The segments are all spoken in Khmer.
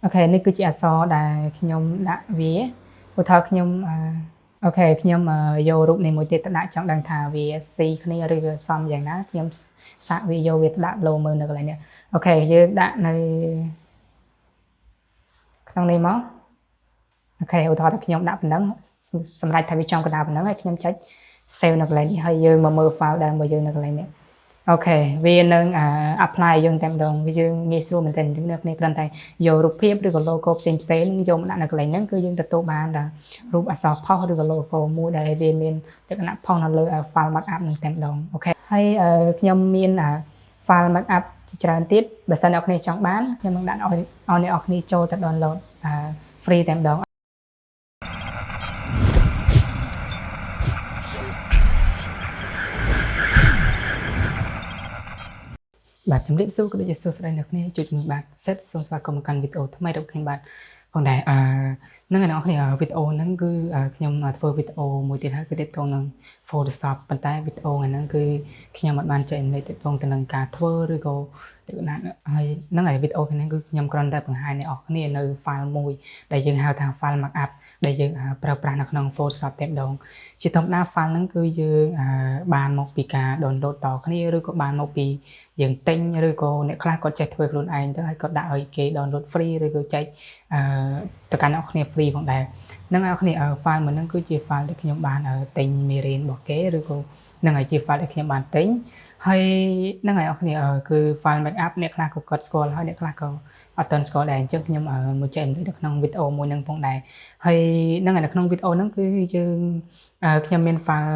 អូខេនេះគឺជាអក្សរដែលខ្ញុំដាក់វាឧទាហរណ៍ខ្ញុំអូខេខ្ញុំយករូបនេះមួយទៀតទៅដាក់ចង់ដឹងថាវាស៊ីគ្នាឬក៏សមយ៉ាងណាខ្ញុំសាកវាយកវាទៅដាក់លោមើលនៅកន្លែងនេះអូខេយើងដាក់នៅក្នុងនេះមកអូខេឧទាហរណ៍ថាខ្ញុំដាក់ប៉ុណ្ណឹងសម្រាប់ថាវាចំកណ្ដាលប៉ុណ្ណឹងហើយខ្ញុំចុច save នៅកន្លែងនេះហើយយើងមកមើល file ដើមរបស់យើងនៅកន្លែងនេះអូខេវានឹងapply យើងតែម្ដងវាយើងងាយស្រួលមែនទែនយើងអ្នកគ្នាគ្រាន់តែយករូបភាពឬក៏ logo ផ្សេងៗយកមកដាក់នៅកន្លែងហ្នឹងគឺយើងទទួលបានដល់រូបអក្សរផុសឬក៏ logo មួយដែលវាមានលក្ខណៈផុសនៅលើ file markup ហ្នឹងតែម្ដងអូខេហើយខ្ញុំមាន file markup ជាច្រើនទៀតបើសិនអ្នកគ្នាចង់បានខ្ញុំនឹងដាក់ឲ្យអ្នកគ្នាចូលទៅ download free តែម្ដងបាទជំរាបសួរក៏ដូចជាសួស្តីអ្នកគ្នាជួយមើលបាទ Seth សូមស្វាគមន៍មកកាន់វីដេអូថ្មីរបស់ខ្ញុំបាទផងដែរនឹងអ្នកគ្នាវីដេអូហ្នឹងគឺខ្ញុំធ្វើវីដេអូមួយទៀតហើយគឺទាក់ទងនឹង Photoshop ប៉ុន្តែវីដេអូហ្នឹងគឺខ្ញុំអត់បានចែករំលែកទាក់ទងទៅនឹងការធ្វើឬក៏លក្ខណៈហើយហ្នឹងហើយវីដេអូហ្នឹងគឺខ្ញុំគ្រាន់តែបង្ហាញអ្នកគ្នានៅ file មួយដែលយើងហៅថា file markup ដែលយើងប្រើប្រាស់នៅក្នុង Photoshop តែម្ដងជាធម្មតា file ហ្នឹងគឺយើងបានមកពីការ download តគ្នាឬក៏បានមកពីយើងទិញឬក៏អ្នកខ្លះគាត់ចេះធ្វើខ្លួនឯងទៅហើយគាត់ដាក់ឲ្យគេ download free ឬក៏ចែកទៅកាន់អ្នកគ្នា free ផងដែរហ្នឹងអ្នកគ្នា file មួយហ្នឹងគឺជា file ដែលខ្ញុំបានទិញមេរៀនរបស់គេឬក៏ហ្នឹងហើយជា file ដែលខ្ញុំបានទិញហើយហ្នឹងហើយអ្នកគ្នាគឺ file markup អ្នកខ្លះក៏គាត់ស្គាល់ហើយអ្នកខ្លះក៏អត់ទាន់ស្គាល់ដែរអញ្ចឹងខ្ញុំមកចែករំលែកនៅក្នុងវីដេអូមួយហ្នឹងផងដែរហើយហ្នឹងហើយនៅក្នុងវីដេអូហ្នឹងគឺយើងខ្ញុំមាន file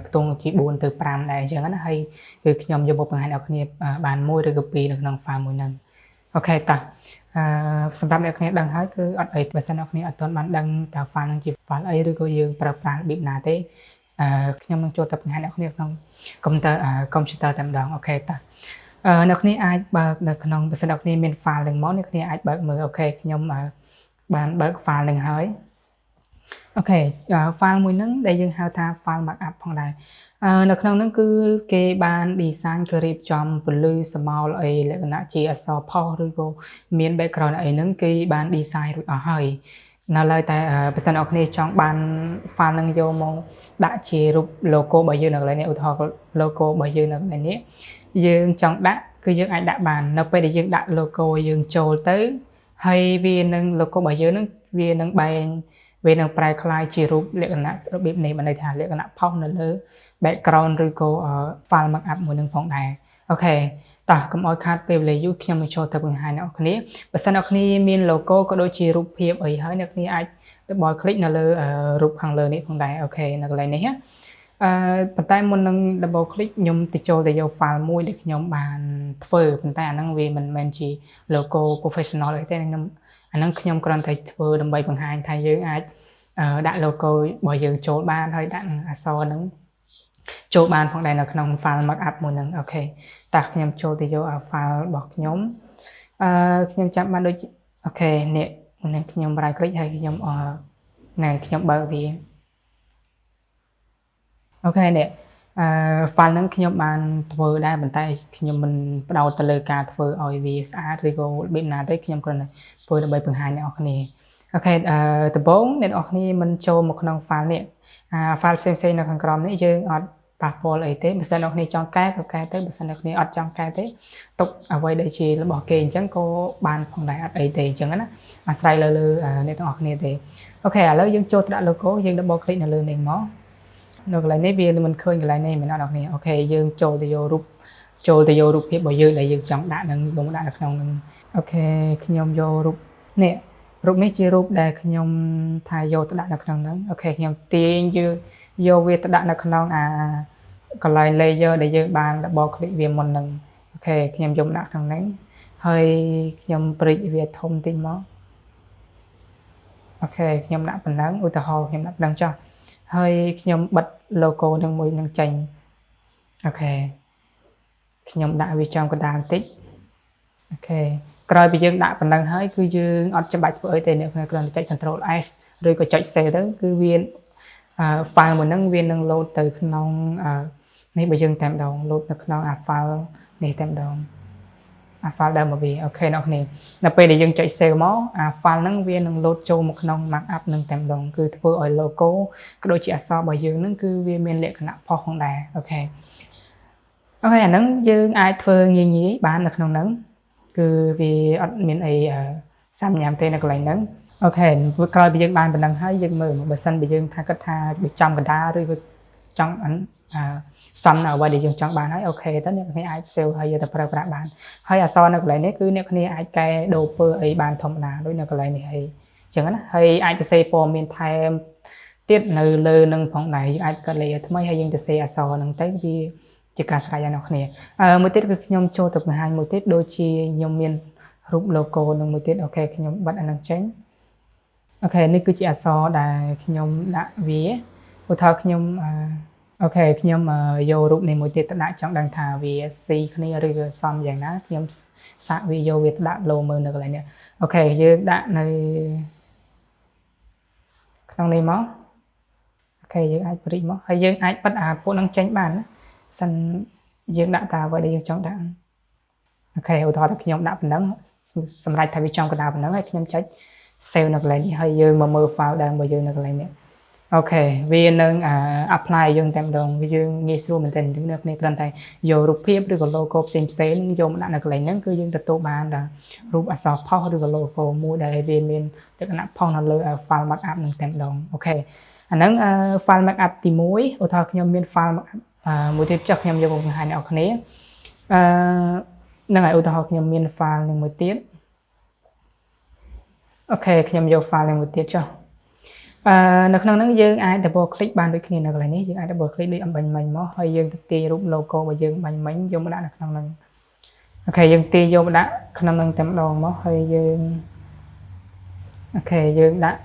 ខ្ទង់ជា4ទៅ5ដែរអញ្ចឹងណាហើយគឺខ្ញុំយកមកបង្ហាញអ្នកគ្នាបាន1ឬក៏2នៅក្នុង file មួយហ្នឹងអូខេតោះសម្រាប់អ្នកគ្នាដឹងហើយគឺអត់អីបើសិនអ្នកគ្នាអត់ទាន់បានដឹងតើ file ហ្នឹងជា file អីឬក៏យើងប្រើប្រាស់របៀបណាទេខ្ញុំនឹងចូលទៅបង្ហាញអ្នកគ្នាក្នុងកុំព្យូទ័រតែម្ដងអូខេតោះអ្នកគ្នាអាចបើកនៅក្នុងបើសិនអ្នកគ្នាមាន file ហ្នឹងមកអ្នកគ្នាអាចបើកមើលអូខេខ្ញុំបានបើក file ហ្នឹងហើយអូខេ file មួយហ្នឹងដែលយើងហៅថា file markup ផងដែរនៅក្នុងហ្នឹងគឺគេបាន design គេរៀបចំពលឺស្រមោលអីលក្ខណៈជាអក្សរផុសឬក៏មាន background អីហ្នឹងគេបាន design រួចអស់ហើយនៅឡើយតែបើសិនអ្នកគ្នាចង់បាន file ហ្នឹងយកមកដាក់ជារូប logo របស់យើងនៅកន្លែងនេះឧទាហរណ៍ logo របស់យើងនៅកន្លែងនេះយើងចង់ដាក់គឺយើងអាចដាក់បាននៅពេលដែលយើងដាក់ logo យើងចូលទៅហើយវានឹង logo របស់យើងហ្នឹងវានឹងបែងវានឹងប្រែក្លាយជារូបលក្ខណៈរបៀបនេះបានន័យថាលក្ខណៈផុសនៅលើ background ឬក៏ file markup មួយនឹងផងដែរអូខេតោះកុំឲ្យខាតពេលវេលាយូរខ្ញុំនឹងចូលទៅបង្ហាញអ្នកគ្នាបើសិនអ្នកគ្នាមាន logo ក៏ដូចជារូបភាពអីហើយអ្នកគ្នាអាចdouble click នៅលើរូបខាងលើនេះផងដែរអូខេនៅកន្លែងនេះប៉ុន្តែមុននឹង double click ខ្ញុំទៅចូលទៅយក file មួយដែលខ្ញុំបានធ្វើប៉ុន្តែអាហ្នឹងវាមិនមែនជា logo professional ទេខ្ញុំអាហ្នឹងខ្ញុំគ្រាន់តែធ្វើដើម្បីបង្ហាញថាយើងអាចដាក់ logo របស់យើងចូលបានហើយដាក់អក្សរហ្នឹងចូលបានផងដែរនៅក្នុង file markup មួយហ្នឹងអូខេតោះខ្ញុំចូលទៅយក file របស់ខ្ញុំខ្ញុំចាំបានដូចអូខេនេះខ្ញុំ right click ហើយខ្ញុំខ្ញុំបើកវាអូខេនេះfile ហ្នឹងខ្ញុំបានធ្វើដែរប៉ុន្តែខ្ញុំមិនបដោតទៅលើការធ្វើឲ្យវាស្អាតឬក៏របៀបណាទេខ្ញុំគ្រាន់តែធ្វើដើម្បីបង្ហាញអ្នកនរគ្នាអូខេដំបូងអ្នកនរគ្នាមិនចូលមកក្នុង file នេះfile ផ្សេងៗនៅខាងក្រោមនេះយើងអត់ប៉ះពាល់អីទេបើសិនអ្នកនរគ្នាចង់កែក៏កែទៅបើសិនអ្នកនរគ្នាអត់ចង់កែទេទុកអ្វីដែលជារបស់គេអញ្ចឹងក៏បានផងដែរអត់អីទេអញ្ចឹងណាអាស្រ័យលើអ្នកទាំងអស់គ្នាទេអូខេឥឡូវយើងចូលទៅដាក់ logo យើង double click នៅលើនេះមកនៅកន្លែងនេះវាមិនឃើញកន្លែងនេះមែនអត់អ្នកគ្នាអូខេយើងចូលទៅយករូបភាពរបស់យើងដែលយើងចង់ដាក់នឹងយកមកដាក់នៅក្នុងនឹងអូខេខ្ញុំយករូបនេះរូបនេះជារូបដែលខ្ញុំថាយកទៅដាក់នៅក្នុងហ្នឹងអូខេខ្ញុំទាញយកវាទៅដាក់នៅក្នុងកន្លែង layer ដែលយើងបាន double click វាមុនហ្នឹងអូខេខ្ញុំយកដាក់ក្នុងហ្នឹងហើយខ្ញុំព្រិចវាធំតិចមកអូខេខ្ញុំដាក់ប៉ុណ្ណឹងឧទាហរណ៍ខ្ញុំដាក់ប៉ុណ្ណឹងចុះហើយខ្ញុំបិទ logo នឹងមួយនឹងចេញអូខេខ្ញុំដាក់វាចំកណ្ដាលបន្តិចអូខេក្រោយពីយើងដាក់ប៉ុណ្ណឹងហើយគឺយើងអត់ចាំបាច់ធ្វើអីទេអ្នកគ្រាន់តែចុច Control S ឬក៏ចុច Save ទៅគឺវាfile មួយហ្នឹងវានឹង load ទៅក្នុងនេះបើយើងតែម្ដង load នៅក្នុងfile នេះតែម្ដង file ដើមរបស់វាអូខេអ្នកនេះដល់ពេលដែលយើងចុច save មកfile ហ្នឹងវានឹង load ចូលមកក្នុង markup នឹងតែម្ដងគឺធ្វើឲ្យ logo ក៏ដូចជាអក្សររបស់យើងហ្នឹងគឺវាមានលក្ខណៈផុសផងដែរអូខេអាហ្នឹងយើងអាចធ្វើងាយៗបាននៅក្នុងហ្នឹងគឺវាអត់មានអីសាមញ្ញទេនៅកន្លែងហ្នឹងអូខេក្រោយពីយើងបានប៉ុណ្ណឹងហើយយើងមើលបើសិនបើយើងថាគិតថាវាចំកណ្ដាលឬក៏ចង់សំនៅអ្វីដែលយើងចង់បានហើយអូខេតើអ្នកគ្នាអាច save ហើយយកទៅប្រើប្រាស់បានហើយអក្សរនៅកន្លែងនេះគឺអ្នកគ្នាអាចកែដូរពើអីបានធម្មតាដូចនៅកន្លែងនេះអីអញ្ចឹងណាហើយអាចទៅសេព័ត៌មានថែមទៀតនៅលើនឹងផងដែរយើងអាចកាត់លេខថ្មីហើយយើងទៅសេអក្សរហ្នឹងទៅវាជាការស្រេចដល់អ្នកគ្នាមួយទៀតគឺខ្ញុំចូលទៅបង្ហាញមួយទៀតដូចជាខ្ញុំមានរូប logo នឹងមួយទៀតអូខេខ្ញុំបិទអានឹងចេញអូខេនេះគឺជាអក្សរដែលខ្ញុំដាក់វាឧទាហរណ៍ខ្ញុំអូខេខ្ញុំយករូបនេះមួយទៀតទៅដាក់ចង់ដឹងថាវាស៊ីគ្នាឬក៏សមយ៉ាងណាខ្ញុំសាកវាយកវាទៅដាក់លោមើលនៅកន្លែងនេះអូខេយើងដាក់នៅក្នុងនេះមកអូខេយើងអាចព្រីកមកហើយយើងអាចបិទពួកនឹងចេញបានណាសិនយើងដាក់តាអ្វីដែលយើងចង់ដាក់អូខេឧទាហរណ៍ថាខ្ញុំដាក់ប៉ុណ្ណឹងសម្រាប់ថាវាចំកណ្ដាលប៉ុណ្ណឹងហើយខ្ញុំចុច save នៅកន្លែងនេះហើយយើងមកមើល file ដើមរបស់យើងនៅកន្លែងនេះអូខេវានឹង apply យើងតែម្ដងវាយើងងាយស្រួលមែនទែនយើងអ្នកគ្នាគ្រាន់តែយករូបភាពឬក៏ logo ផ្សេងយកមកដាក់នៅកន្លែងហ្នឹងគឺយើងទទួលបានរូបអក្សរផុសឬក៏ logo មួយដែលវាមានលក្ខណៈផុសនៅលើ file markup ហ្នឹងតែម្ដងអូខេអាហ្នឹង file markup ទី1ឧទាហរណ៍ខ្ញុំមាន file markup មួយទៀតចុះខ្ញុំយកមកបង្ហាញអ្នកគ្នាហ្នឹងហើយឧទាហរណ៍ខ្ញុំមាន file នឹងមួយទៀតអូខេខ្ញុំយក file នឹងមួយទៀតចុះនៅក្នុងហ្នឹងយើងអាច double click បានដូចគ្នានៅកន្លែងនេះយើងអាច double click ដូចអំបញ្ញមិញមកហើយយើងទៅទាញរូប logo របស់យើងបាញ់មិញយកមកដាក់នៅក្នុងហ្នឹងអូខេយើងទាញយកមកដាក់ក្នុងហ្នឹងតែម្ដងមកហើយយើងអូខេយើងដាក់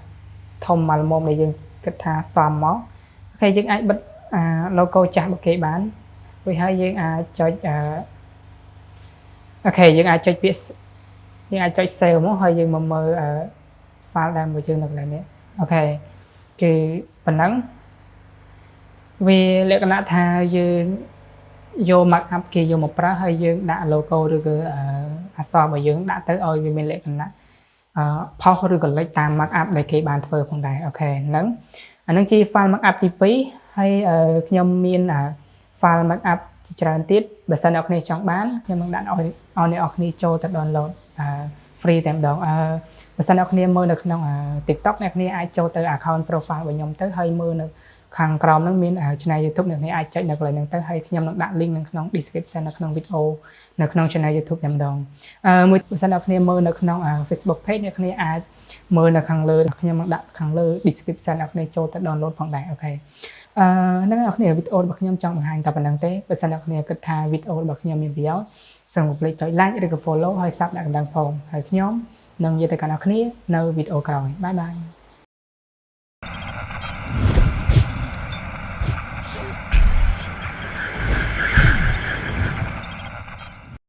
ធំមកល្មមដែលយើងគិតថាសមមកអូខេយើងអាចបិទlogo ចាស់របស់គេបានរួចហើយយើងអាចចុចអូខេយើងអាចចុចពាក្យយើងអាចចុច save មកហើយយើងមកមើលfile ដើមរបស់យើងនៅកន្លែងនេះអូខេគឺប៉ុណ្ណឹងវាលក្ខណៈថាយើងយក markup គេយកមកប្រើហើយយើងដាក់ logo ឬក៏អក្សររបស់យើងដាក់ទៅឲ្យវាមានលក្ខណៈផុសឬក៏លេចតាម markup ដែលគេបានធ្វើផងដែរអូខេហ្នឹងអានឹងជា file markup ទី2ហើយខ្ញុំមានfile markup ជាច្រើនទៀតបើសិនអ្នកគ្នាចង់បានខ្ញុំនឹងដាក់ឲ្យអ្នកគ្នាចូលទៅ download free តែម្ដងបើសិនអ្នកគ្នាមើលនៅក្នុង TikTok អ្នកគ្នាអាចចូលទៅ account profile របស់ខ្ញុំទៅហើយមើលនៅខាងក្រោមហ្នឹងមាន channel YouTube អ្នកគ្នាអាចចុចនៅកន្លែងហ្នឹងទៅហើយខ្ញុំនឹងដាក់ link នៅក្នុង description នៅក្នុង video នៅក្នុង channel YouTube តែម្ដងមួយបើសិនអ្នកគ្នាមើលនៅក្នុង Facebook page អ្នកគ្នាអាចមើលនៅខាងលើខ្ញុំនឹងដាក់ខាងលើ description អ្នកគ្នាចូលទៅ download ផងដែរអូខេហ្នឹងអ្នកគ្នាវីដេអូរបស់ខ្ញុំចង់បង្ហាញតែប៉ុណ្្នឹងទេបើសិនអ្នកគ្នាគិតថាវីដេអូរបស់ខ្ញុំមានប្រយោជន៍សូមកុំភ្លេចចុច like ឬក៏ follow ហើយ sub ដាក់កណ្ដឹងផងហើយខ្ញុំនឹងនិយាយទៅកាន់អ្នកគ្នានៅវីដេអូក្រោយបាយបាយ